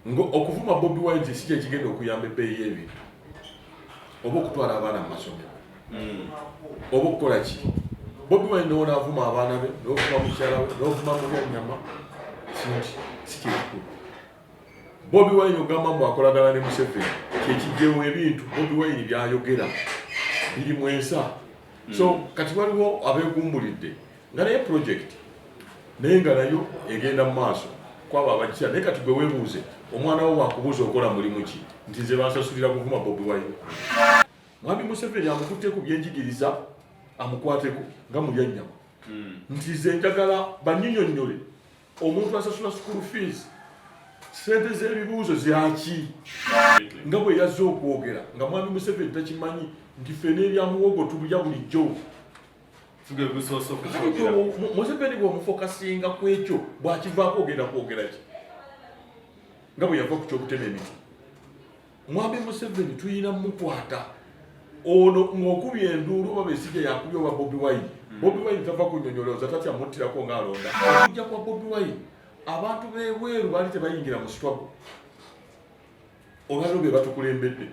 ngo okuvuma BobiWine sikye kigenda okuyamba ebbeeyi y'ebintu oba okutwala abaana mu masomero oba okukola ki BobiWine n'ona avuma abaana be n'ovuma mukyala we n'ovuma Mulyanyama sikikulu BobiWine ogamba mbu akolagana ne Museveni kyekijjewo ebintu BobiWine byayogera biri mu ensa so kati waliwo abeegumbulidde nga naye project naye nga nayo egenda mu maaso kwaba abajja naye kati gwe weebuuze omwana wo wakubuuza okola mulimu ki nti nze bansasulira kuvuma BobiWine Mwami Museveni amukutte ku byenjigiriza amukwateko nga Mulyanyama nti nze njagala bannyinnyonnyole omuntu asasula school fees sente z'ebibuuzo zyaki nga bwe yazze okwogera nga Mwami Museveni takimanyi nti ffe n'ebya muwogo tubulya bulijjo Museveni bw'omufokasinga ku ekyo bw'akivaako ogenda kwogera ki nga bwe yava ku kyokutema emiti Mwami Museveni tuyina mukwata ono ng'okubya enduulu oba besijja yakubya oba BobiWine BobiWine tava kunnyonnyolooza tatya muttirako ng'alonda okujja kwa BobiWine abantu b'ebweru baali tebayingira mu struggle olwaliwo be batukulembedde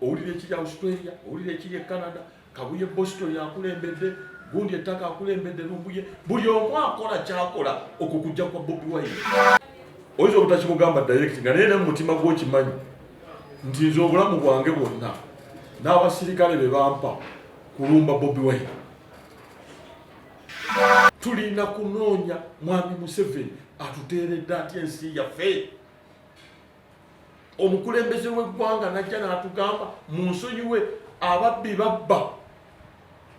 owulira ekiri Australia owulira ekiri e Canada Kabuye Boston yakulembedde gundi ettaka akulembedde Lumbuye buli omu akola kyakola okukujja kwa BobiWine oyinza obutakimugamba direct nga naye ne mu mutima gw'okimanyi nti nze obulamu bwange bwonna n'abasirikale be bampa kulumba BobiWine tulina kunoonya Mwami Museveni atuteeredde atya ensi yaffe omukulembeze w'eggwanga najja n'atugamba mu nsonyiwe ababbi babba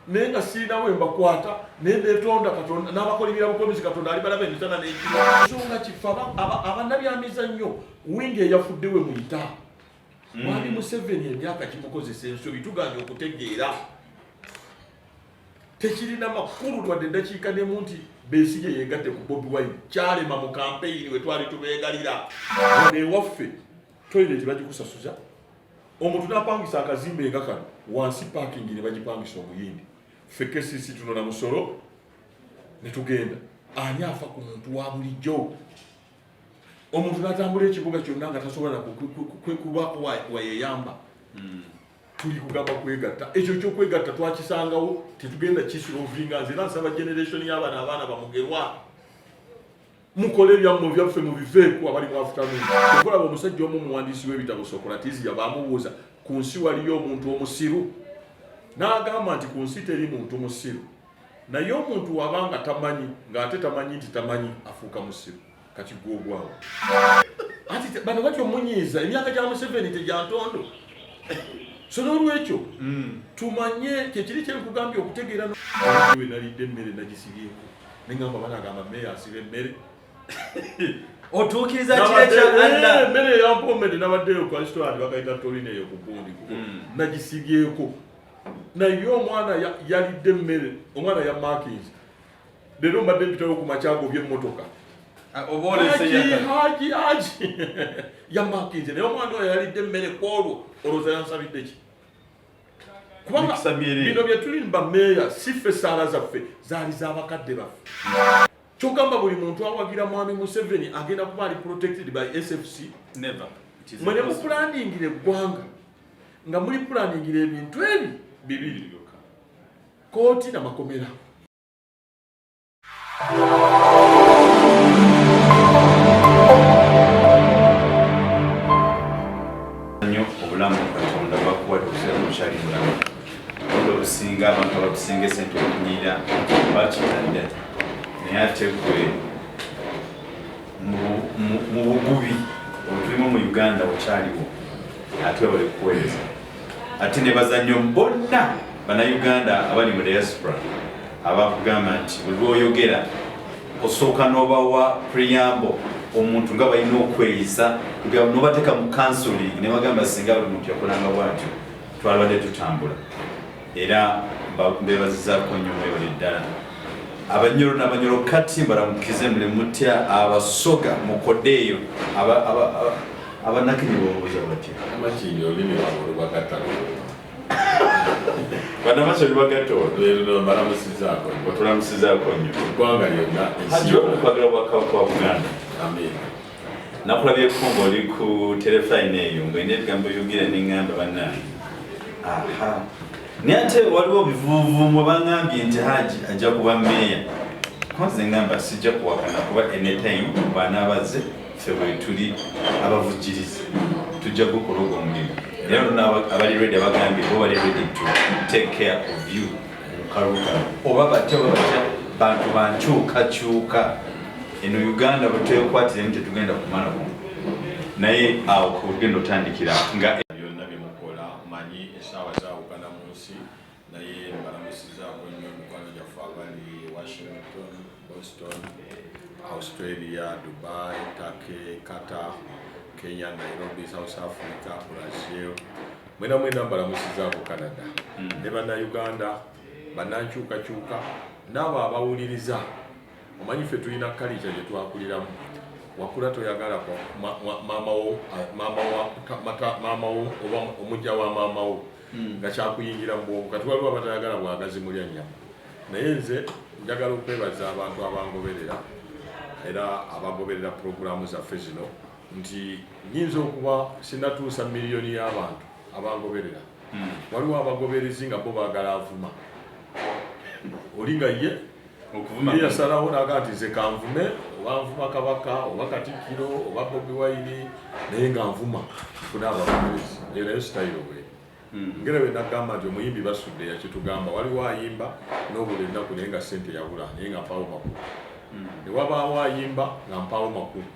naye nga sirina we mbakwata naye neetonda Katonda n'abakolimira bukomezi Katonda alibalaba emisana n'ekiro ensonga kifa abannabyamizannyo wingi eyafudde we muyita Mwami Museveni emyaka kimukozesa ensobi tuganye okutegeera tekirina makulu twadde eddakiika n'emu nti Besigye yeegatte ku BobiWine kyalema mu kampeyini we twali tubeegalira ewaffe toyireti bagikusasuza omuntu n'apangisa akazimbe nga kano wansi parking ne bagipangisa omuyindi ffe KCC tunona musolo ne tugenda ani afa ku muntu wa bulijjo omuntu n'atambula ekibuga kyonna nga tasobola nakubaako wayeyamba tuli kugamba kwegatta ekyo kyokwegatta twakisangawo tetugenda kisirovinga nze era nsaba generation y'abaana abaana bamugerwa mukole ebyammwe byaffe mubiveeku abali mu afternoon okulaba omusajja omu muwandiisi w'ebitabo Socrates yabamubuuza ku nsi waliyo omuntu omusiru n'agamba nti ku nsi teri muntu musiru naye omuntu wabanga tamanyi ng'ate tamanyi nti tamanyi afuuka musiru kati gwogwawo ati bano batyo munyiiza emyaka gya Museveni tegyantondo so n'olwekyo tumanye kyekiri kyenkugambye okutegeera we nalidde emmere nagisibyeko nengamba banagamba Mayor asiba emmere otuukiriza kirekya emmere yampomedde nabaddeyo ku restaurant bakayita Torino eyo ku Bundi nagisibyeko naye omwana yalidde emmere omwana ya Markins leero mbadde mpitawo ku makyago by'emmotoka haji ya Markins naye omwana oyo yalidde emmere kwolwo olowooza yansabidde ki kubanga bino bye tulimba Mayor si ffe saala zaffe zaali z'abakadde baffe kyogamba buli muntu awagira Mwami Museveni agenda kuba ali protected by SFC mwene mupulandingira eggwanga nga muli pulandingira ebintu ebi bibiri kooti n'amakomera obulamu Katonda bakuwadde okusinga mukyalina olusinga abantu abakusinga esente okunyira bakitadde naye ate gwe mu bugubi obutulimu mu Uganda wekyaliwo ate bali kuweereza ate ne bazannyo bonna Banayuganda abali mu diaspora abakugamba nti buli lwoyogera osooka n'obawa preamble omuntu nga balina okweyisa nobateeka mu counseling ne bagamba singa buli muntu yakolanga bwatyo twalabadde tutambula era mbebazizaako nnyo mwebale ddala abanyoro n'abanyoro kati mbalamukize mule mutya abasoga mukodeeyo abanakini boobuuza batya amakini olimi lwabwe lwagattalo banamaso lwagattolo leero balamusizaako otulamusizaako nnyo eggwanga lyonna hajja okukwagala obwakabaka wa Buganda amen nakulabye kumbo oli ku telefine eyo ng'olina ebigambo byogera n'eŋŋamba bannange aha naye ate waliwo bivuuvuumu baŋŋambye nti Haji ajja kuba meeya nze ŋŋamba sijja kuwakana kuba anytime bw'anaabazze ffe bwe tuli abavujjirizi tujja gukola ogwo omulimu era nona abali ready abagambye bo bali ready to take care of you mukaluka oba batya bantu bankyukakyuka eno Uganda bwe twekwatira emu tetugenda kumalako naye awo kugenda otandikira nga byonna byemukola manyi essaawa zaawukana mu nsi naye mbalamusizaako nnyo emikwano gyaffe abali Washington, Boston, Australia, Dubai, Turkey, Qatar, Kenya, Nairobi, South Africa, Brazil. Mwena mbalamusizaako Canada. Ne Banayuganda, bannankyukakyuka n'abo abawuliriza. Omanyi ffe tulina culture gye twakuliramu. Wakula toyagala kwa maama wo oba omujja wa maama wo nga kyakuyingira mu bwongo kati waliwo abatayagala Bwagazi-Mulyanyama. Naye nze njagala okwebaza abantu abangoberera era abagoberera puroguramu zaffe zino nti nyinza okuba sinatuusa miliyoni y'abantu abangoberera. Waliwo abagoberezi nga bo baagala avuma. Oli nga ye yasalawo naga nti nze kanvume oba nvuma Kabaka oba Katikkiro oba BobiWine naye nga nvuma funa abagoberezi. Eyo nayo sitayiro bwe. Ngera bwe nagamba nti omuyimbi basudde yakitugamba waliwo ayimba n'obula ennaku naye nga ssente yabula naye nga mpaawo makulu. Ne wabaawo ayimba nga mpaawo makulu.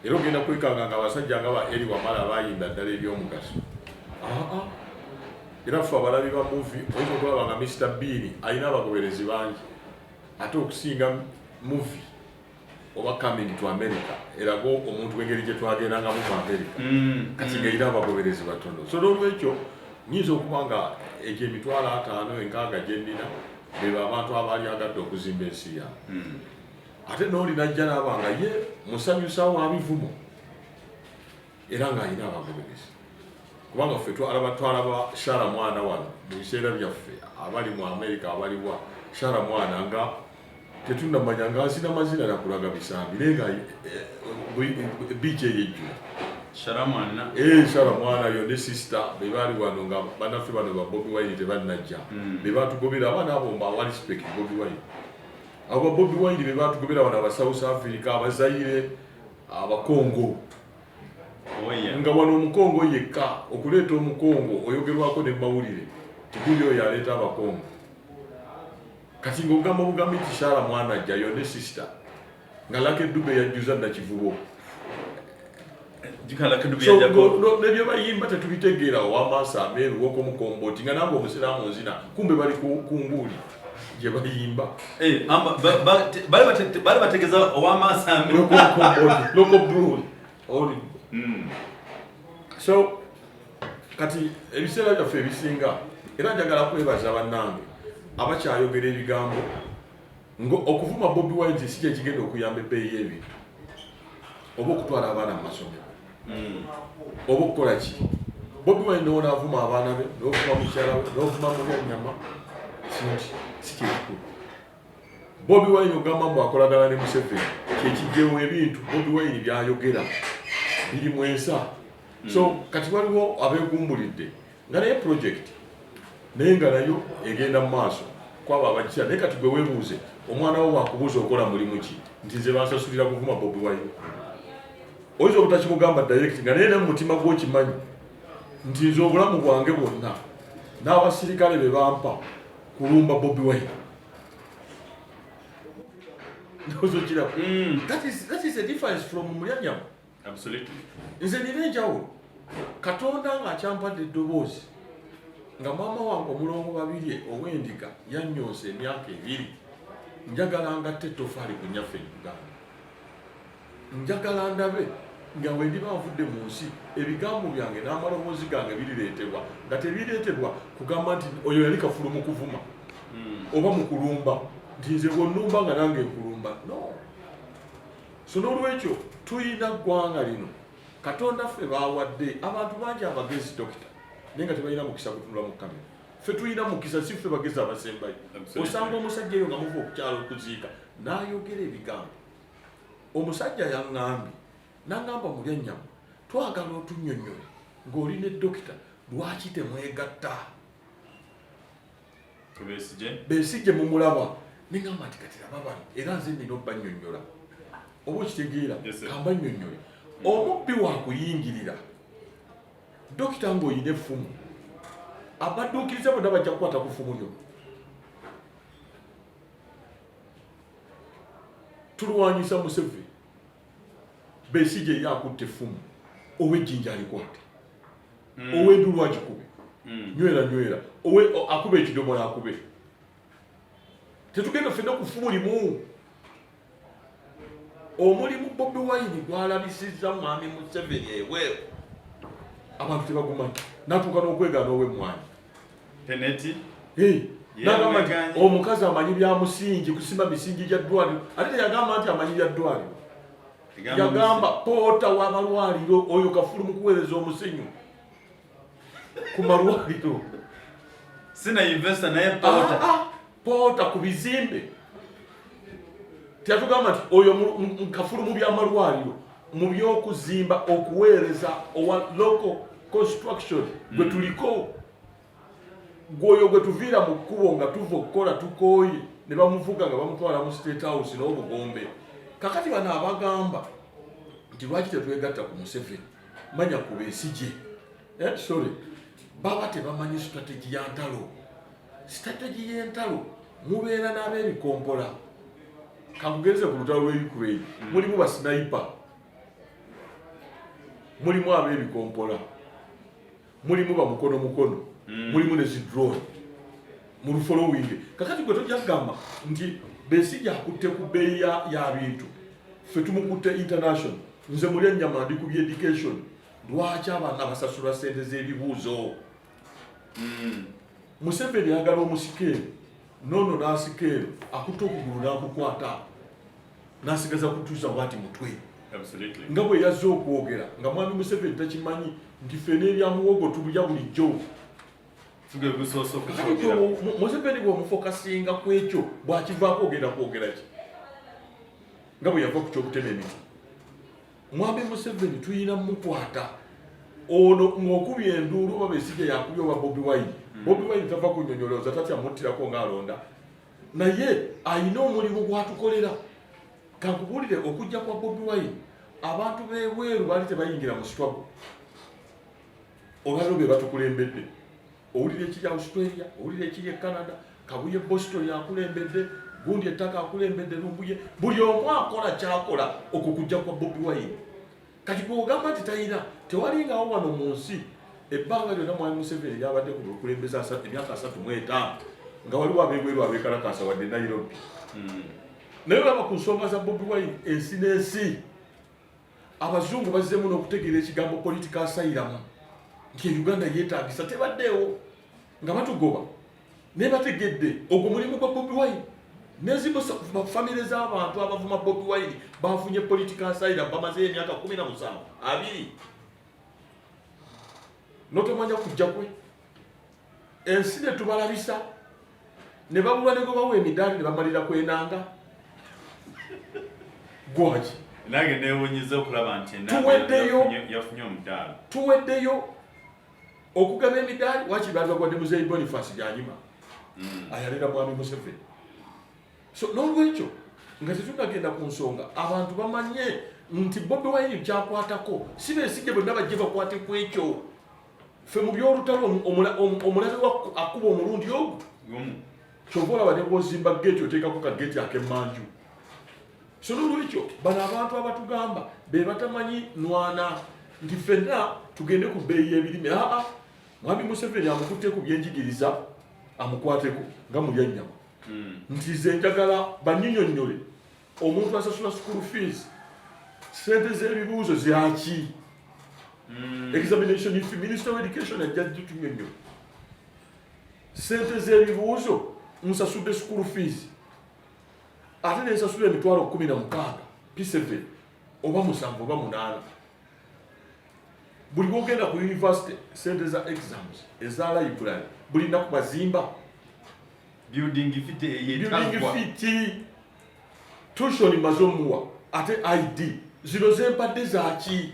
Era ogenda kwekanga nga abasajja nga ba Eri Wamala bayimba ddala eby'omugaso. Era ffe abalabi ba movie oyinza okulaba nga Mr. Bean alina abagoberezi bangi ate okusinga movie oba Coming to America eraga omuntu w'engeri gye twagendangamu mu America kati ng'erina abagoberezi batono. So n'olwekyo nyinza okuba nga egyo emitwalo 5-6 gye nnina beba abantu abaali agadde okuzimba ensi yange. Ate n'oli najja n'aba nga ye musanyusa wa bivumo era ng'alina abagoberezi. Kubanga ffe twalaba Shara Mwana wano mu biseera byaffe abali mu America abaliwa Shara Mwana nga tetunnamanya nga asina mazina nakulaga bisambi naye nga biiki eyejjula. Shara Mwana Shara Mwana yo ne sister be baali wano nga bannaffe bano ba BobiWine tebannajja be baatugobera abaana abo mba respect BobiWine. Abo BobiWine be baatugobera wano aba South Africa Abazaire Abakongo nga wano omukongo yekka okuleeta omukongo oyogerwako ne mawulire tikuli oyo aleeta abakongo. Kati ng'ogamba bugambi nti Shara Mwana ajjayo ne sister nga Lucky Dube yajjuza Nakivubo. Nebyo bayimba tetubitegeera ow'amaaso ameeru w'okomukomboti nga nange omusiraamu nzina kumbe bali ku nguuli gye bayimba. Bali bategeeza ow'amaaso ameeru loko blues. So kati ebiseera byaffe ebisinga era njagala kwebaza bannange abakyayogera ebigambo okuvuma BobiWine si kye kigenda okuyamba ebbeeyi y'ebintu oba okutwala abaana mu masomero oba okukola ki. BobiWine n'onaavuma abaana be n'ovuma mukyala we n'ovuma Mulyanyama si kyekikulu. BobiWine ogamba mbu akolagana ne Museveni kyekijjewo ebintu BobiWine byayogera biri mu ensa. So kati waliwo abeegumbulidde nga naye project naye nga nayo egenda mu maaso kwaba abajja naye kati gwe weebuuze omwana wo wakubuuza okola mulimu ki nti nze bansasulira kuvuma BobiWine. Oyinza obutakimugamba direct nga naye ne mu mutima gw'okimanyi nti nze obulamu bwange bwonna n'abasirikale be bampa kulumba BobiWine. That is a difference from Mulyanyama. Absolutely. Nze nina enjawulo. Katonda ng'akyampadde eddoboozi nga maama wange omulongo babirye ow'endiga yannyonsa emyaka 2 njagala ngatte ettofaali ku nnyaffe Uganda. Njagala ndabe nga bwe ndiba nvudde mu nsi ebigambo byange n'amaloboozi gange birireetebwa nga tebireetebwa kugamba nti oyo yali kafulu mu kuvuma oba mu kulumba nti nze bw'onnumba nga nange nkulumba. No. So n'olwekyo tuyina ggwanga lino Katonda ffe baawadde abantu bangi abagezi dokita naye nga tebalina mukisa kutunula mu kamera. Ffe tuyina mukisa si ffe bagezi abasembayo. Osanga omusajja eyo nga muva okukyala okuziika n'ayogera ebigambo. Omusajja yaŋŋambye nangamba Mulyanyama twagala otunnyonnyole ng'oli ne dokita lwaki temwegatta Besigye mumulaba nengamba nti kati laba bano era nze nina obbannyonnyola oba okitegeera kamba nnyonnyole omubbi wakuyingirira dokita ng'oyina effumu abadduukiriza bonna bajja kukwata ku ffumu lyo tulwanyisa Museveni Besigye ye akutte effumu ow'ejjinja alikwate ow'endulu agikube nywera akube ekidomola akube tetugenda ffenna ku ffumu limu omulimu BobiWine gwalabisizza mwami Museveni ebweru abantu tebagumanyi natuuka n'okwegaana ow'emmwanyi nagamba nti omukazi amanyi bya musingi kusimba misingi gya ddwaliro ate teyagamba nti amanyi bya ddwaliro yagamba poota w'amalwaliro oyo kafulu mu kuweereza omusenyu ku malwaliro sina investor naye poota ku bizimbe teyatugamba nti oyo kafulu mu by'amalwaliro mu by'okuzimba okuweereza owa local construction gwe tuliko gwoyo gwe tuviira mu kkubo nga tuva okukola tukooye ne bamuvuga nga bamutwala mu State House n'obugombe kakati bano abagamba nti lwaki tetwegatta ku Museveni manya ku Besigye sorry baba tebamanyi strategy ya ntalo strategy y'entalo mubeera n'abeebikompola kakugenze ku lutalo lwe Ukraine mulimu ba sniper mulimu abeebikompola mulimu ba mukono mulimu ne zidrone mu lufollowing kakati gwe tojja kugamba nti Besigye akutte ku bbeeyi ya bintu ffe tumukutte international nze Mulyanyama ndi ku education lwaki abaana basasulwa ssente z'ebibuuzo Museveni yagala omusikeeri nono n'asikeeri akutte okugulu n'akukwata n'asigaza kutuusa bwati mutwe nga bwe yazze okwogera nga mwami Museveni takimanyi nti ffe n'ebya muwogo tubulya bulijjo Museveni bw'omufokasinga ku ekyo bw'akivaako ogenda kwogera ki nga bwe yava ku kyokutema emiti mwami Museveni tuyina mukwata ono ng'okubya enduulu oba Besigye yakubya oba BobiWine BobiWine tava kunnyonnyolooza tatya muttirako ng'alonda naye ayina omulimu gwatukolera kankubuulire okujja kwa BobiWine abantu b'ebweru baali tebayingira mu struggle olwaliro be batukulembedde owulira ekiri Australia owulira ekiri e Canada kabuye Boston yakulembedde gundi ettaka akulembedde lumbuye buli omu akola kyakola okukujja kwa BobiWine kati gwogamba nti talina tewalingawo wano mu nsi ebbanga lyonna mwami Museveni lyabadde ku bukulembeza emyaka 35 nga waliwo abeebweru abeekalakaasa wadde Nairobi naye olaba ku nsonga za BobiWine ensi n'ensi abazungu bazzeemu n'okutegeera ekigambo political asylum nti Uganda yeetaagisa tebaddeewo nga batugoba naye bategedde ogwo mulimu gwa BobiWine nezimu famire z'abantu abavuma BobiWine bafunye political asylum bamaze emyaka 17 notomanya kujja kwe ensi ne tubalabisa ne babulwa ne gobawo emidaali ne bamalira kwenanga gwaki nange neewunyiza okulaba nti yafunye omudaala tuweddeyo okugaba emidaali wakiri baali bagwadde muzeeyi Boniface gyanyuma ayalira mwami Museveni so n'olwekyo nga tetunagenda ku nsonga abantu bamanye nti BobiWine kyakwatako si Besigye bonna bajje bakwate ku ekyo ffe mu by'olutalo omulabe akuba omulundi ogwo kyova olaba ne bw'ozimba geeti oteekako kageeti ak'emmanju so n'olwekyo bano abantu abatugamba be batamanyi nwana nti ffenna tugende ku bbeeyi y'ebirime mwami Museveni amukutte ku byenjigiriza amukwateko nga Mulyanyama nti ze njagala bannyinnyonnyole omuntu asasula school fees sente z'ebibuuzo zyaki examination if Minister of Education ajja tunyonnyola sente z'ebibuuzo nsasudde school fees ate nensasula emitwalo 16 P7 oba 7 oba 8 buli bwogenda ku university sente za exams eza library buli nnaku bazimba building fiti tuition maze omuwa ate ID zino z'empadde zaaki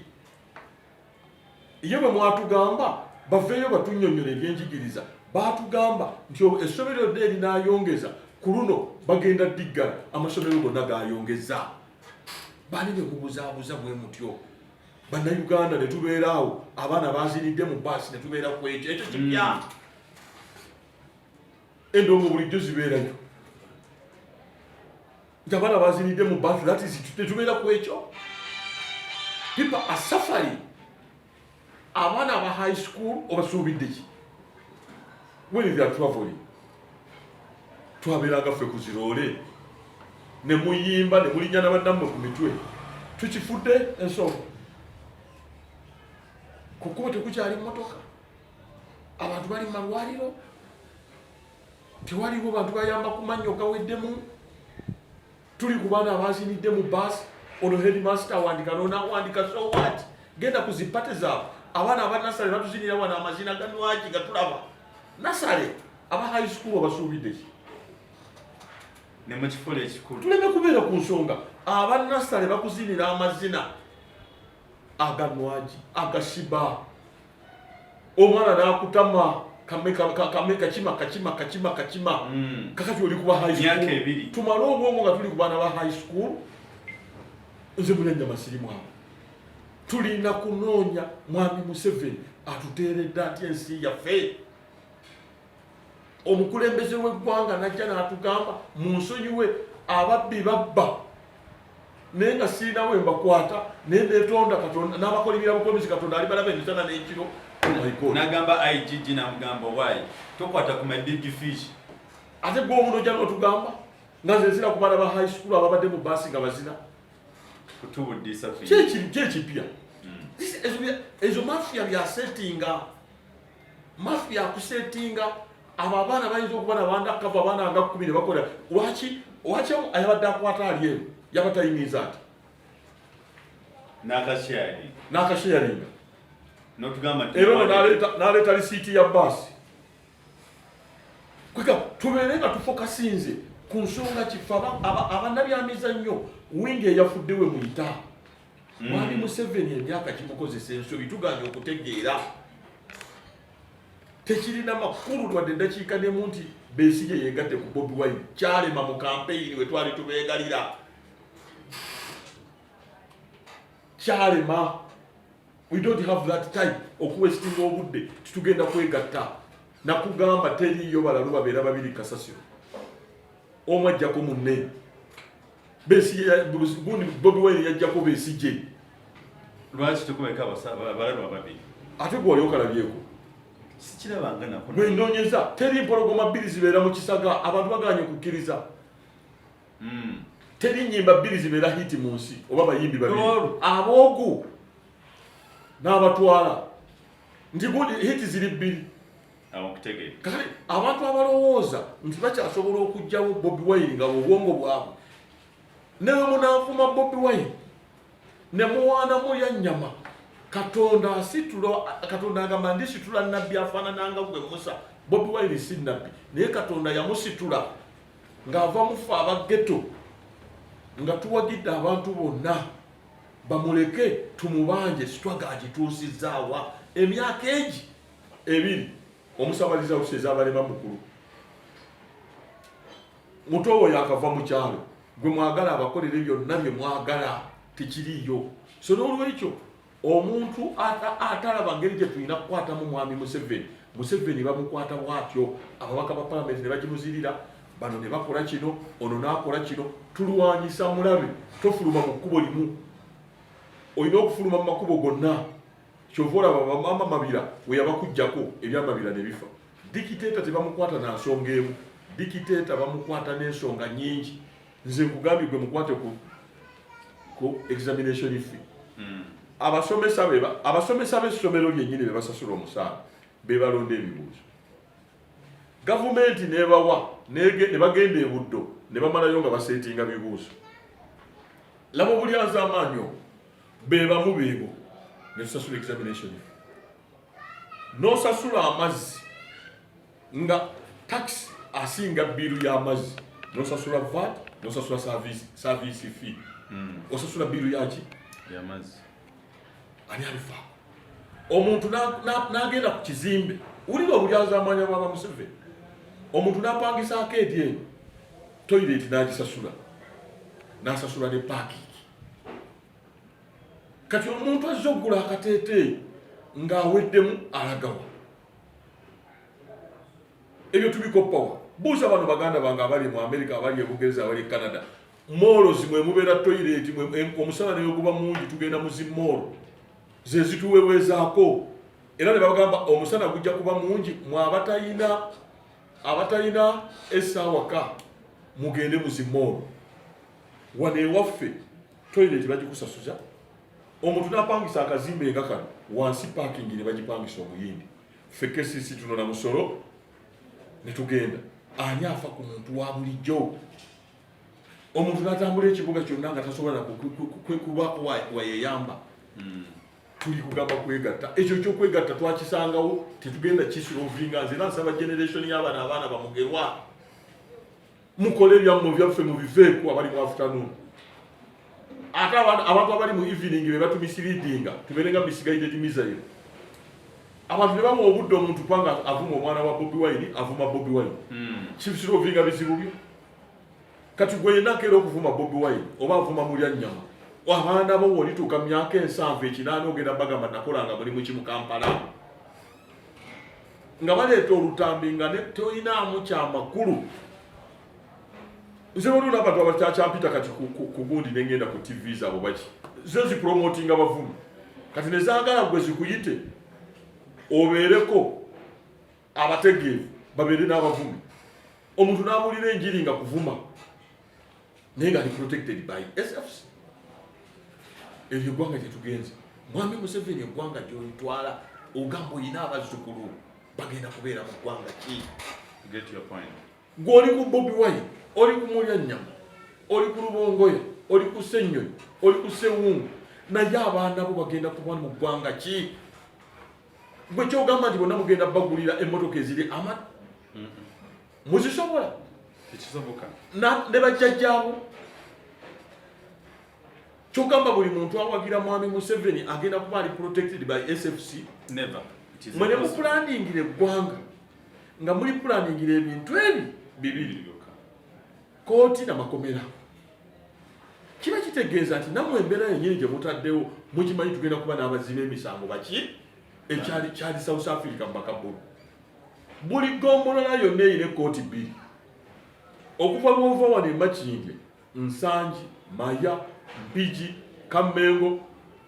ye bwe mwatugamba baveeyo batunnyonnyola ebyenjigiriza baatugamba nti essomero lyo erinayongeza ku luno bagenda diggala amasomero gonna gayongeza bani bwe mubuzaabuza bwe mutyo bannayuganda ne tubeeraawo abaana bazinidde mu baasi ne tubeera ku ekyo kipya endongo bulijjo zibeerayo nti abaana bazinidde mu baasi tetubeera ku ekyo people are suffering abaana aba high school obasuubidde ki when they are traveling twabeeranga ffe ku ziroole ne muyimba ne mulinnya n'abaddammwe ku mitwe tukifudde ensonga ku kkubo tekukyali mmotoka abantu bali mu malwaliro tewaliwo bantu bayamba ku mannyo gaweddemu tuli ku baana abazinidde mu baasi ono headmaster awandika nonaawandika so what genda ku zipate zaabwe abaana aba nasale batuzinira wana amazina ganwaki nga tulaba nasale aba high school abasuubidde ki ne mu kifolo ekikulu tuleme kubeera ku nsonga aba nasale bakuzinira amazina aganwagi agasiba omwana nakutama kachima kakati oli kuba high school tumale obwongo nga tuli ku baana ba high school nze Mulyanyama sirimu abo tulina kunoonya mwami Museveni atuteeredde atya ensi yaffe omukulembeze w'eggwanga najja n'atugamba munsonyiwe ababbi babba naye nga sirinawo embakwata naye neetonda Katonda n'abakolimira bukomezi Katonda alibalaba emisana n'ekiro nagamba IGG namugamba wayi tokwata ku my big fish ate gwe omuntu ojja n'otugamba nga nze nsira ku baana ba high school ababadde mu baasi nga bazina kutubuddisa kyekipya ezo mafia byasetinga mafia akusetinga abo abaana bayinza okuba nabandakava abaana nga 10 ne bakola lwaki ayabadde akwata ali eno yaba tayingiza ati n'akasharinga era n'aleeta lisiiti ya baasi kweka tubeere nga tufokasinze ku nsonga kifa abannabyamizannyo wingi eyafudde we muyita mwami Museveni emyaka kimukozesa ensobi tuganye okutegeera tekirina makulu twadde eddakiika nemu nti Besigye yeegatte ku BobiWine kyalema mu kampeyini we twali tubeegalira kyalema we don't have that time okuwestinga obudde titugenda kwegatta nakugamba teriyo balalu babeera babiri kasasiro omwe ajjako munne BobiWine yajjako Besigye lwaki tukubeka balalu babiri ate gwe wali okalabyeko sikirabanga nako bwenoonyeza teri mpologoma bbiri zibeera mu kisaga abantu baganye kukkiriza teri nnyimba bbiri zibeera hiti mu nsi oba bayimbi babiri aboogu n'abatwala nti hiti ziri bbiri kale abantu abalowooza nti bakyasobola okugjawo BobiWine nga bwobwongo bwabwe newe munanfuma BobiWine ne muwaana Mulyanyama Katonda agamba ndisitula nabbi afaanananga gwe Musa BobiWine si nabbi naye Katonda yamusitula ng'ava mufe abageto nga tuwagidde abantu bonna bamuleke tumubanje sitwaga agituusizaawa emyaka egi 2 omusabaliza useza abalema mukulu mutowo yakava mu kyalo gwe mwagala abakolere byonna bye mwagala tekiriyo so n'olwekyo omuntu atalaba ngeri gye tulina kukwatamu mwami Museveni bamukwata bwatyo ababaka ba palamenti ne bagimuzirira bano ne bakola kino ono n'akola kino tulwanyisa mulabe tofuluma mu kkubo limu olina okufuluma mu makubo gonna kyova olaba bamama Mabira we yabakujjako ebyamabira ne bifa dikiteeta tebamukwata na nsonga emu dikiteeta bamukwata n'ensonga nnyingi nze nkugambye gwe mukwate ku examination fee abasomesa b'essomero lyennyini be basasula omusaala be balonda ebibuuzo gavumenti nebawa ne bagenda e Buddo ne bamalayo nga baseetinga bibuuzo laba obulyanza amaanyi be bamu beebo ne tusasula examination n'osasula amazzi nga tax asinga biiru y'amazzi n'osasula VAT n'osasula service fee osasula biiru yaki yamazi ani alifa omuntu n'agenda ku kizimbe ulira obulyaza amanya baba Museveni omuntu n'apangisa akeedi eno toilet n'agisasula n'asasula ne parking kati omuntu azze okugula akateeteeyi ng'aweddemu alagawa ebyo tubikoppawa buuza bano baganda bange abali mu America abali e Bugereza abali e Canada moolo zimwe mubeera toilet omusana naye oguba mungi tugenda mu zimoolo ze zituwewezaako era ne bagamba omusana gujja kuba mungi mwe abatalina essaawa mugende mu zimoolo wane ewaffe toilet bagikusasuza omuntu n'apangisa akazimbe nga kano wansi parking ne bagipangisa omuyindi ffe KCC tunona musolo ne tugenda ani afa ku muntu wa bulijjo omuntu n'atambula ekibuga kyonna nga tasobola kuba wayeyamba tuli kugamba kwegatta ekyo kyokwegatta twakisangawo tetugenda kisirovinga nze nasaba generation y'abaana bamugerwa mukole byammwe byaffe mu biveeku abali mu afternoon ate abantu abali mu evening be batumisiriddinga tuberenga misigaide timizaire abantu ne bamuwa obudde omuntu kubanga avuma omwana wa BobiWine avuma BobiWine kisirovinga bizibu byo kati gwe yenna akeera okuvuma BobiWine oba avuma Mulyanyama abaana bo olituuka mu myaka 7 ekinaana ogenda bagamba nakolanga mulimu ki mu Kampala nga baleeta olutambi nga toyinaamu kyamakulu nze oluna abantu abakyakyampita kati ku gundi nengenda ku TV zaabo baki zo zipromotinga abavumi kati nezaagala gwe zikuyite obeereko abategeevu babeere n'abavumi omuntu n'abulira enjiri nga kuvuma naye nga ali protected by SFC ebyo eggwanga gyetugenze mwami Museveni eggwanga gyolitwala ogamba oyina abazzukulu bagenda kubeera mu ggwanga ki gw'oli ku BobiWine oli ku Mulyanyama oli ku Lubongoya oli ku Ssenyonyi oli ku Ssewungu naye abaana bo bagenda kuba mu ggwanga ki gwe kyogamba nti bonna mugenda bagulira emmotoka eziri muzisobola tekisoboka ne bajjajjaabo kyogamba buli muntu awagira mwami Museveni agenda kuba ali protected by SFC never mwene mupulandingira eggwanga nga muli pulandingira ebintu ebi bibiri kooti n'amakomera kiba kitegeeza nti nammwe embeera yennyini gye mutaddewo mukimanyi tugenda kuba n'abaziba emisango baki kyali South Africa mu Bakabulu buli gombolola yonna eyina kooti bbiri okuva lwova wano emakindye Nsangi Maya Mpigi Kamengo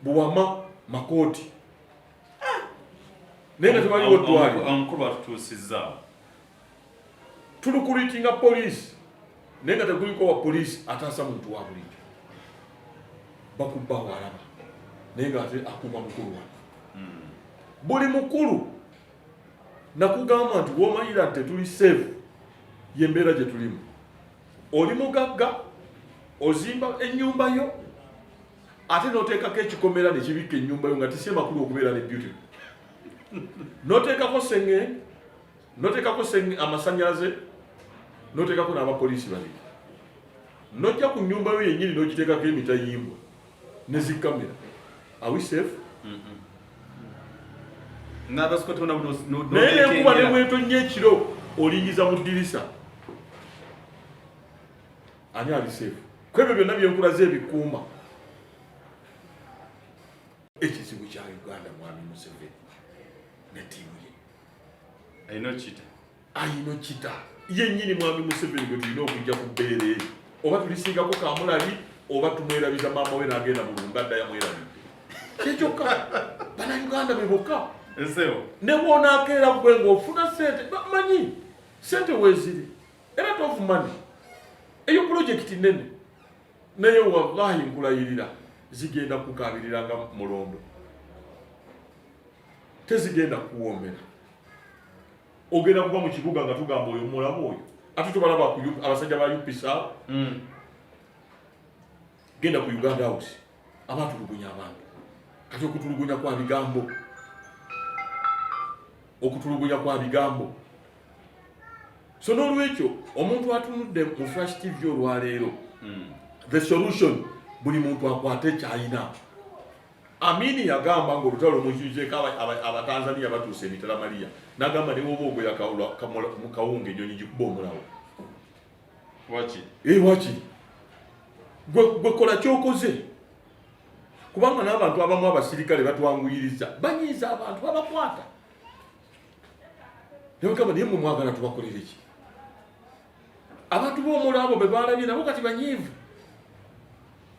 Buwama Makooti naye nga tebaliwo ddwaliro omukulu atutuusizza tulukuritinga poliisi naye nga teguliko wa poliisi ataasa muntu wa bulijjo bakubba walaba naye nga ate akuuma mukulu wa buli mukulu nakugamba nti womanyira nti tetuli safe yembeera gye tulimu oli mugagga ozimba ennyumba yo ate n'oteekako ekikomera ne kibikka ennyumba yo nga tisi makulu okubeera ne beauty n'oteekako amasannyalaze n'oteekako n'abapoliisi babiri n'ojja ku nnyumba yo yennyini n'ogiteekako emitayimbwa ne zikamera are we safe? naye enkuba ne bwetonnya ekiro olingiza mu ddirisa ani ali safe? kwebyo byonna byenkulaze ebikuuma ekizibu kya Uganda mwami Museveni ne ttiimu ye ayina kita yennyini mwami Museveni gwe tulina okujja ku bbeera eri oba tulisingako kamulali oba tumwerabiza maama we n'agenda mu lunga addayo amwerabidde kyekyokka Banayuganda be bokka ne bw'onaakeera gwe ng'ofuna ssente manyi ssente weeziri era tofu mani eyo pulojekiti nnene naye wallahi nkulayirira zigenda kukabirira nga mulondo tezigenda kuwoomera ogenda kuba mu kibuga nga tugamba oyo mulaba oyo ate tubalaba abasajja ba UPSA genda ku Uganda House abatulugunya abantu kati okutulugunya kwa bigambo so n'olwekyo omuntu atunudde mu Flash TV olwaleero the solution buli muntu akwate kyayina Amini yagamba ng'olutalo mukijeeko abatanzania batuuse emitala Maria n'agamba ne woba ogwera mu kawunga ennyonyi gikuba omulawo. Waki? Waki? Gwe kola ky'okoze. Kubanga n'abantu abamu abasirikale batwanguyiriza banyiiza abantu babakwata. Nebagamba naye mmwe mwagala tubakolere ki? Abantu b'omulabo be baalabye nabo kati banyiivu.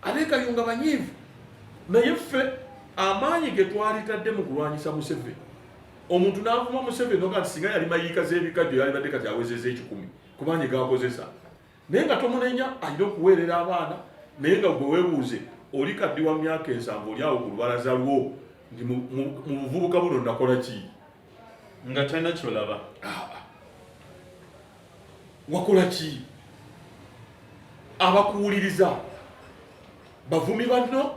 Abeekayunga banyiivu. Naye ffe amaanyi ge twalitadde mu kulwanyisa Museveni. Omuntu n'avuma Museveni noga nti singa yali mayiika z'ebikajjo yalibadde kati awezezza 10 kubanga gakozesa. Naye nga tomunenya alina okuweerera abaana naye nga gwe weebuuze oli kaddi wa myaka 7 oli awo ku lubalaza lwo ndi mu buvubuka buno nakola ki? Nga talina kyolaba. Wakola ki? Abakuwuliriza bavumi banno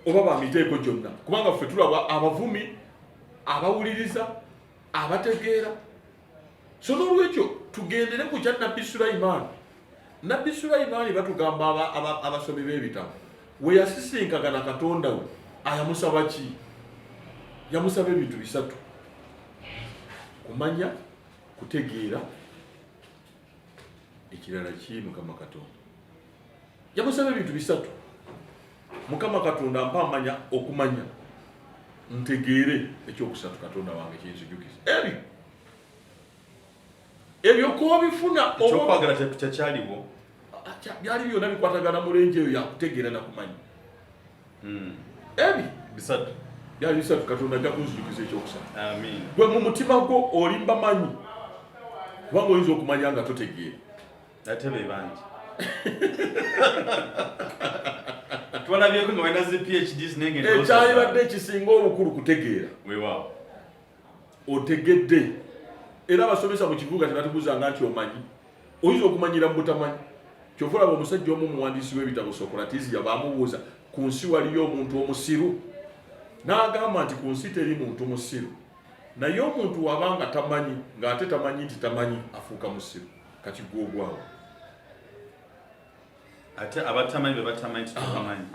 oba ba miteeko gyonna? Kubanga ffe tulaba abavumi abawuliriza abategeera. So n'olwekyo tugendere ku kya Nabbi Sulaiman. Nabbi Sulaiman batugamba abasomi b'ebitabo we yasisinkagana Katonda we ayamusaba ki? Yamusaba ebintu 3: kumanya, kutegeera, ekirala ki Mukama Katonda. Yamusaba ebintu 3. Mukama Katonda ampa amanya okumanya, ntegeere ekyokusatu Katonda wange kinzijukiza. Ebyo ko bifuna okwokwagala kyaliwo byali byonna bikwatagana mu lenje eyo yakutegeera na kumanya. Bisatu byali 3 Katonda ajja kunzijukiza ekyokusatu. Amen. Gwe mu mutima gwo oli mbamanyi kubanga oyinza okumanya nga totegeera. Ate be bangi twalabyeko nga balina zi PhDs nenge ekyalibadde ekisinga obukulu kutegeera. Weewaawo otegedde era abasomesa mu kibuga tebatubuuzanga nti omanyi. Oyinza okumanyira mu butamanyi. Kyova olaba omusajja omu muwandiisi w'ebitabo Socrates yabamubuuza ku nsi waliyo omuntu omusiru n'agamba nti ku nsi teri muntu musiru naye omuntu wabanga tamanyi ng'ate tamanyi nti tamanyi afuuka musiru. Kati gwogwawo ate abatamanyi be batamanyi tutamanyi.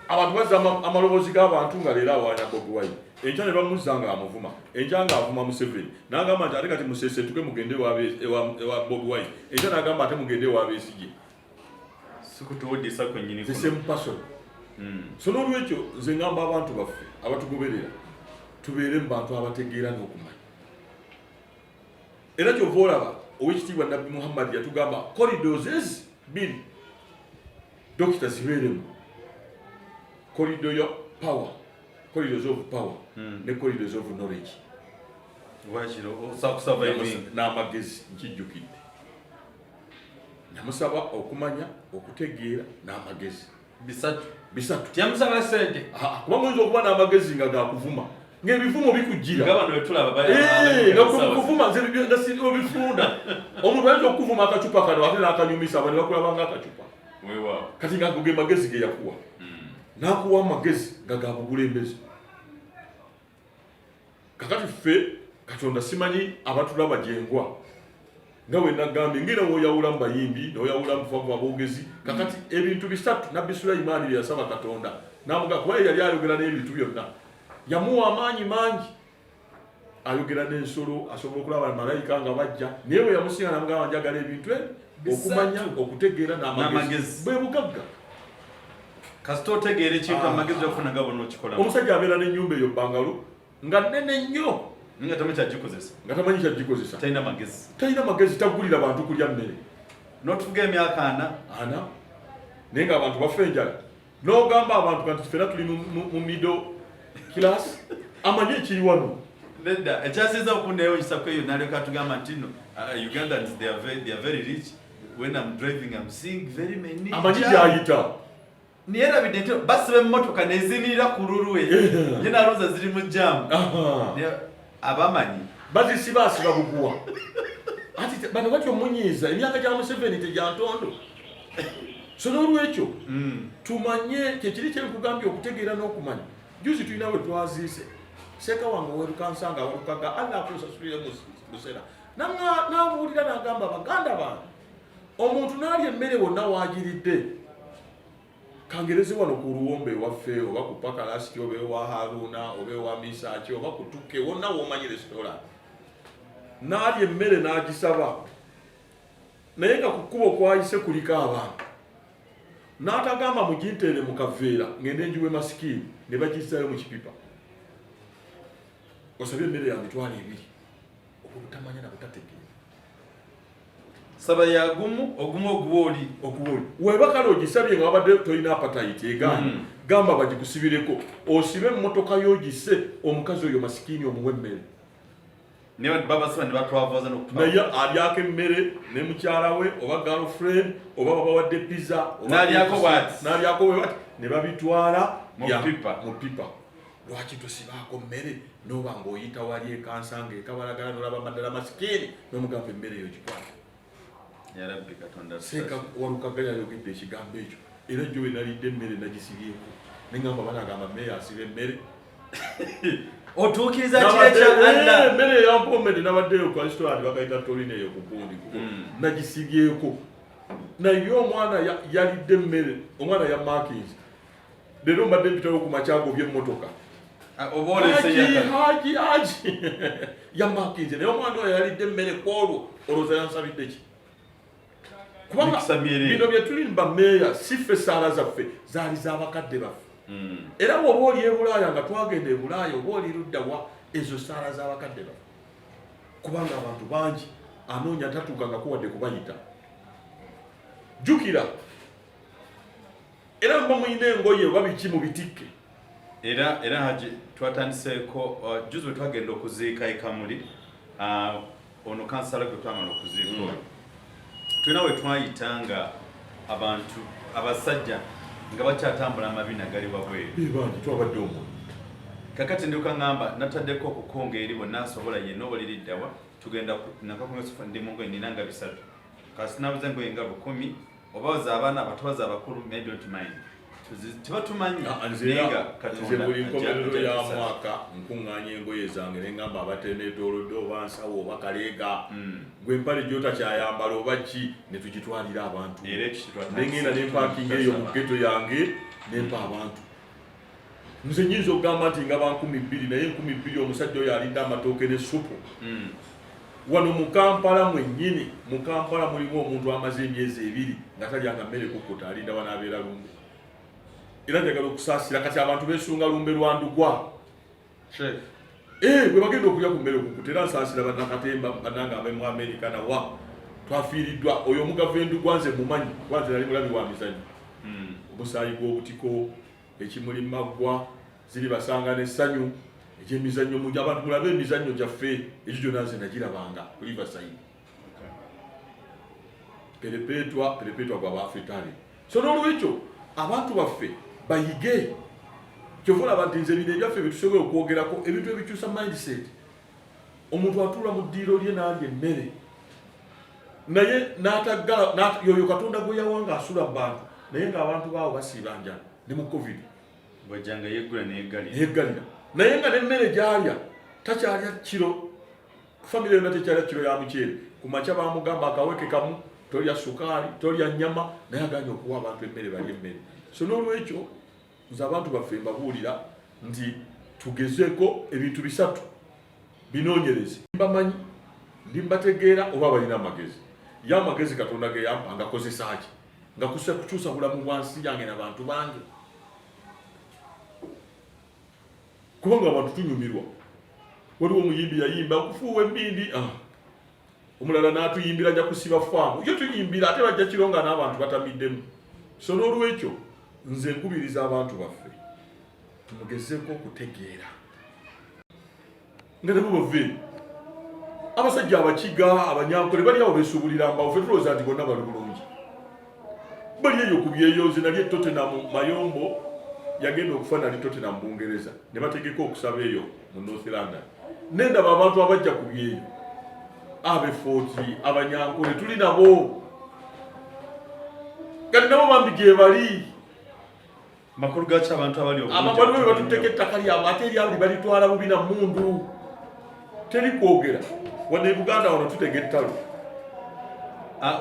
Abantu bazza amaloboozi g'abantu nga leero awaanya BobiWine. Enkya ne bamuzza nga amuvuma, enkya nga avuma Museveni n'agamba nti ate kati museesetuke mugende ewa BobiWine. Enkya n'agamba ate mugende ewa Besigye. Sikutuwuddisa kwennyini the same person. So n'olwekyo nze ngamba abantu baffe abatugoberera tubeere mu bantu abategeera n'okumanya. Era kyova olaba Oweekitiibwa Nabbi Muhammad yatugamba corridors ezi 2 dokita zibeeremu. Corridor of power, corridors of power, ne corridors of knowledge. N'amagezi nkijjukidde. Namusaba okumanya, okutegeera n'amagezi. Bisatu. Tyamusaba sente. Kubanga oyinza okuba n'amagezi nga gakuvuma. Ng'ebivumo bikujjira. Nga bano betulaba nga kuvuma nze nga singa obifunda. Omuntu ayinza okuvuma akacupa kano ate n'akanyumisa abantu bakulabanga akacupa. Weewaawo. Kati nga ge magezi ge yakuwa. N'akuwa amagezi nga ga bukulembeze. Kakati ffe Katonda simanyi abatulaba jengwa. Nga we nagambye ngina woyawula mu bayimbi n'oyawula mu bavu aboogezi. Kakati ebintu 3 Nabbi Sulaiman bye yasaba Katonda n'amuga kuba yali ayogera n'ebintu byonna. Yamuwa amaanyi mangi. Ayogera n'ensolo asobola okulaba malayika nga bajja naye we yamusinga n'amugamba njagala ebintu okumanya, okutegeera n'amagezi. Bwe bugagga. Kasito otegeera ekintu amagezi ofuna gabo n'okikola. Omusajja abeera n'ennyumba eyo Bangalo nga nnene nnyo. Nga tamanyi kyagikozesa. Nga tamanyi kyagikozesa. Talina magezi. Talina magezi, tagulira bantu kulya mmere. N'otufuga emyaka 4. Naye nga abantu bafa enjala. N'ogamba abantu kanti ffenna tuli mu middle class. Amanyi ekiri wano. Nedda, ekyasiza okundeyewunyisa kweyo n'alyoka atugamba nti no Ugandans they are very rich. When I'm driving I'm seeing very many. Amanyi gyayita. Niyerabidde nti basiba emmotoka nezimirira ku lulwe. Ye naluza ziri mu jam. Abamanyi. Bazisiba asiba buguwa. Ati bano batyo munyiiza emyaka gya Museveni tegyantondo. So n'olwekyo tumanye kyekiri kyekugambye okutegeera n'okumanya. Juzi tulina we twaziise. Seka wange werukansanga warukaga Allah akusasulire musera. N'abuulira n'agamba baganda bange. Omuntu n'alya emmere wonna waagiridde. kangereze wano ku luwombe waffe oba ku Pakalasiti oba ewa Haruna oba ewa Misaki oba ku Tuke wonna womanyi restaurant n'alya emmere n'agisaba naye nga ku kkubo kwayise kuliko abantu n'atagamba muginteere mu kaveera ngende njiwe masikini ne bagizzaayo mu kipipa osabye emmere ya mitwalo 2 okutamanya na butategeera saba ya gumu oguboli weba kale ogisabye nga wabadde tolina appetite egaana gamba bagikusibireko osibe emmotoka y'ogise omukazi oyo masikini omuwe emmere naye alyako emmere ne mukyala we oba girlfriend oba babawadde pizza n'alyako bwati ne babitwala mu pipa lwaki tosibaako mmere noba ng'oyita wali ekansa ng'ekabalagala nolaba maddala masikini n'omugamba emmere eyo gikwata seeka walukagala yayogedde ekigambo ekyo era jjo we nalidde emmere nagisibyeko neŋŋamba banagamba meeya asiba emmere otuukiriza kirekyanda emmere eyampomere nabaddeyo ku restaurant bakayita tolina eyo ku gundi nagisibyeko naye omwana yalidde emmere omwana ya Markins leero mbadde mpitawo ku makyago by'emmotoka haji ya Markins naye omwana oyo yalidde emmere kwolwo olowooza yansabidde ki kubanga bino bye tulimba meeya si ffe saala zaffe zaali z'abakadde baffe era bw'oba oli e Bulaaya nga twagenda e Bulaaya oba oli luddawa ezo saala z'abakadde baffe kubanga abantu bangi anoonya tatuukangako wadde kubayita jjukira era mba muyina engoye oba biki mu bitikke era haji twatandiseeko juzi bwe twagenda okuziika ekamuli ono kansala gwe twamala okuziika oyo tulina we twayitanga abantu abasajja nga bakyatambula amabina gali wabweru twabadde omwo kakati ndikuka ngamba nataddeko okukonga eri bonna asobola yenna oba liriddawa tugenda nakakongesofa ndi mungoye nina nga 3 kasi nabuze engoye nga 10 oba baza abaana abato baza abakulu maybe don't mind tebatumanyi nenga katonda buli nkomerero ya mwaka nkuŋŋaanya engoye zange neŋŋamba abateneetoolodde oba nsawo oba kaleega gwe empale gy'otakyayambala oba ki ne tugitwalira abantu nengenda nempaakinga eyo mu ggeto yange nempa abantu nze nyinza okugamba nti nga ba 2,000 naye 2,000 omusajja oyo alidde amatooke n'essupu wano mu Kampala mwennyini mu Kampala mulimu omuntu amaze emyezi 2 nga talyanga mmere kukkuta alinda wanaabeera lumbe era njagala okusaasira kati abantu beesunga lumbe lwandugwa bwe bagenda okulya ku mmere okukkuta era nsaasira bannakatemba bannanga abemu Amerika nawa twafiiriddwa oyo omugava endugwa nze mumanyi kwanze nali mulabi wa mizanyo omusaayi gw'obutiko ekimuli maggwa ziri basanga n'essanyu egy'emizannyo mungi abantu mulabe emizannyo gyaffe egyo gyonna nze nagirabanga ku Riverside perepetwa gwa baafrikani so n'olwekyo abantu baffe bayige kyova olaba nti nze bino ebyaffe byetusobola okwogerako ebintu ebikyusa mindset omuntu atuula mu ddiiro lye n'alya emmere naye n'ataggala yoyo katonda gwe yawanga asula mu bantu naye ng'abantu baawo basiiba njala ne mu covid bwajjanga yeggula neyeggalira naye nga n'emmere gy'alya takyalya kiro famire yonna tekyalya kiro ya muceere ku makya bamugamba akaweke kamu tolya sukaali tolya nnyama naye aganye okuwa abantu emmere balya emmere so n'olwekyo nze abantu baffe mbabuulira nti tugezeeko ebintu 3 binoonyereze mbamanyi ndimbategeera oba balina amagezi ye amagezi katonda ge yampa ngakozesa ki nga kukyusa bulamu bwansi yange n'abantu bange kubanga abantu tunyumirwa waliwo omuyimbi yayimba okufuuwa embindi omulala n'atuyimbira ajja kusiba faamu yo tuyimbira ate bajja kironga n'abantu batamiddemu so n'olwekyo nze nkubiriza abantu baffe tumugezeeko okutegeera nga nabo bave abasajja abakiga abanyankole bali awo beesuubulira mbawo ffe tulowooza nti bonna bali bulungi bali eyo ku byeyonze nali Tottenham Mayombo yagenda okufa nali Tottenham Bungereza ne bategeka okusaba eyo mu North London nendaba abantu abajja ku byeyo abefoti abanyankole tuli nabo kati nabo bambi gye bali makulu gacha abantu abali abali we batuteka ettaka lyabwe ate eryabwe balitwala bubi na mundu teri kwogera wadde Buganda wano tutega ettalo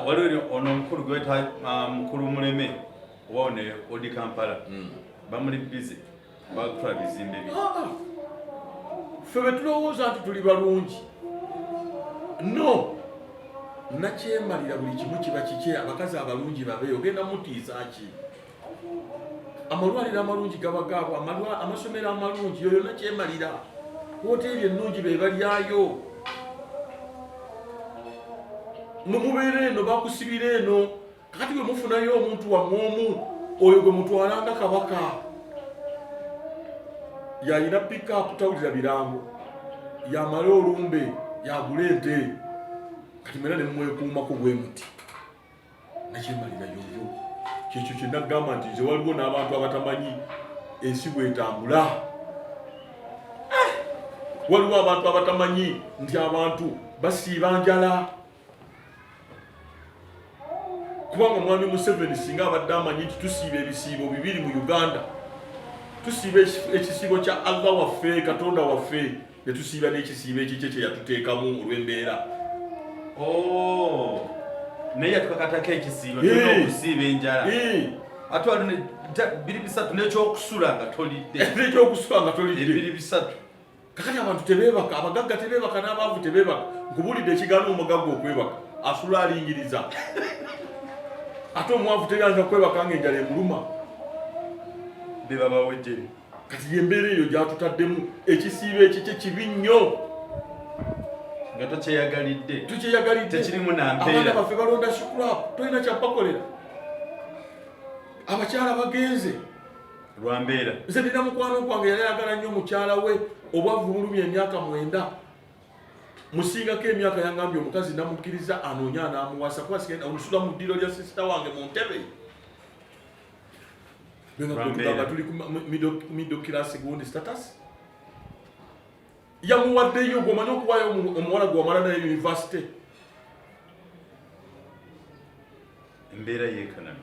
waliwo ono mukulu gweta mukulu muleme Waone odi Kampala. Bamuli busy. Bakutwala bizimbe bi. Febe tulowooza nti tuli balungi. No. Nakyemalira buli kimu kiba kike abakazi abalungi babe ogenda mutiisa ki. Amalwaliro amalungi gaba gaabo, amasomero amalungi yoyo nakyemalira. Hoteri ennungi be balyayo. Mumubeere eno bakusibira eno. Kakati bwe mufunayo omuntu wamwomu oyo gwe mutwalanga kabaka. Yalina pick-up tawulira birango. Yamala olumbe, yagula ente. Kati mwena ne mwekuumako bwe muti. Nakyemalira yoyo. Kyekyo kye nagamba nti nze waliwo n'abantu abatamanyi ensi bw'etambula. Waliwo abantu abatamanyi nti abantu basiiba njala. Kubanga mwami Museveni singa abadde amanyi nti tusiiba ebisiibo bibiri mu Uganda. Tusiiba ekisiibo kya Allah waffe, Katonda waffe, ne tusiiba n'ekisiibo ekikye kye yatuteekamu olw'embeera. Naye tukakatako ekisiibo tulina okusiiba enjala. Ate wano biri bisatu n'ekyokusula nga tolidde. N'ekyokusula nga tolidde. Ebiri bisatu. Kakati abantu tebeebaka, abagagga tebeebaka n'abaavu tebeebaka. Nkubulidde ekigaana omugagga okwebaka. Asula alingiriza. Ate omwavu teryanza kwebaka ng'enjala emuluma. Be babawejjere. Kati y'embeera eyo gyatutaddemu ekisiibo ekikye kibi nnyo. Nga tokyeyagalidde. Tukyeyagalidde. Tekirimu na mbeera. Abaana baffe balonda shukuraapu, tolina kyabakolera. Abakyala bagenze. Lwa mbeera. Nze nina mukwano gwange yali ayagala nnyo mukyala we obwavu bulumya emyaka 9. Musingako emyaka yangambye omukazi namukkiriza anoonya n'amuwasa kuba sigenda olusula mu ddiro lya sisita wange mu ntebe. Tugamba tuli ku middle class gundi status. Yamuwaddeyo gw'omanyi okuwaayo omuwala gw'amala naye university. Embeera yeekanana.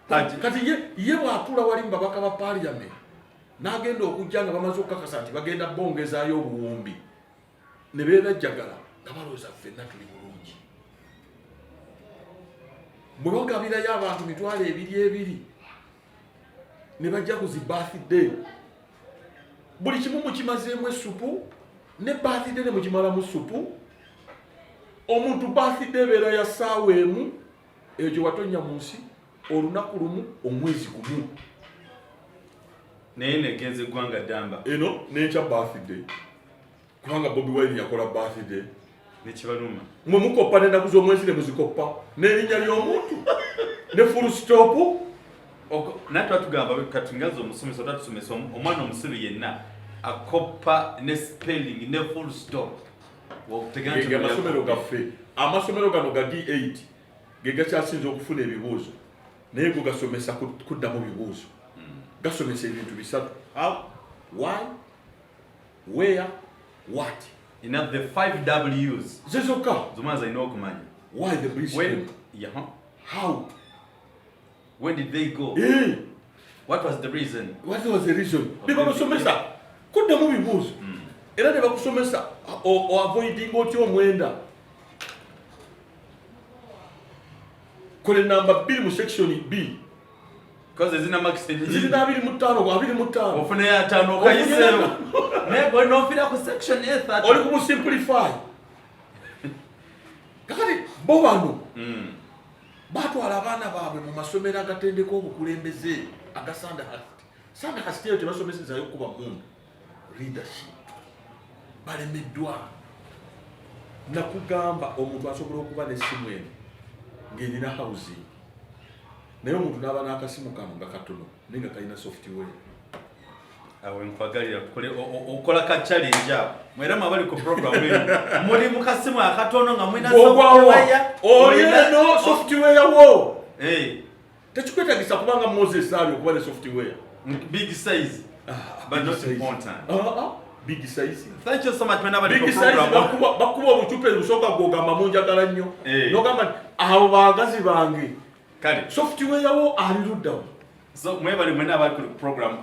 Kati ye bw'atuula wali mu babaka ba parliament n'agenda okujja nga bamaze okukakasa nti bagenda bongezaayo obuwumbi ne beebajjagala nga balowooza ffenna tuli bulungi. Bwe bagabirayo abantu mitwalo 2 ne bajja ku zi birthday, buli kimu mukimazeemu essupu ne birthday ne mukimalamu ssupu. Omuntu birthday ebeera ya ssaawa emu eyo gye watonya mu nsi, olunaku lumu, omwezi gumu. Naye negenze eggwanga ddamba. Eno n'enkya birthday. Kubanga BobiWine yakola birthday. Nekibaluma. Mwe mukoppa n'ennaku z'omwezi ne muzikoppa n'erinnya ly'omuntu ne full stop. Natwe atugamba katungaza omusomesa otatusomesa omwana omusiru yenna akoppa ne spelling ne full stop. Amasomero gaffe, amasomero gano ga D8 ge gakyasinze okufuna ebibuuzo naye go gasomesa kuddamu bibuuzo. Gasomesa ebintu bisatu: how, why, where, what. In the 5 W's. Zezoka. Zumaza ino okumanya. Why the British? When? How? When did they go? What was the reason? What was the reason? Because somesa kuddamu bibuuzo. Era ne bakusomesa o avoiding otyo omwenda. Kole number 2 mu section B. Because zina marks zina 25. Ofune ya 5 okayisero. Nego no fira ku section A30. Oli ku simplify. Kakati bo bano. Batwala abaana baabwe mu masomero agatendeko obukulembeze agasanda hasti. Sanda hasti yo tebasomeseza okuba mundu. Leadership. Balemeddwa. Nakugamba omuntu asobola okuba n'essimu eno ng'erina housing. Naye omuntu n'aba n'akasimu kano nga katono naye nga kalina software. Awe nkwagalira okola ka challenge awo. Mwera mabali ku program eno. Muli mu kasimu akatono nga mwina software. No software wo. Tekikwetagisa kubanga Moses ali okuba ne software. Big size. But not important. Big size. Thank you so much when I big size bakuba obucupa ebusoka gogamba munjagala nnyo. Nogamba abo bagazi bange. Kale software yawo ali luddawo. So mwebali mwena abali ku program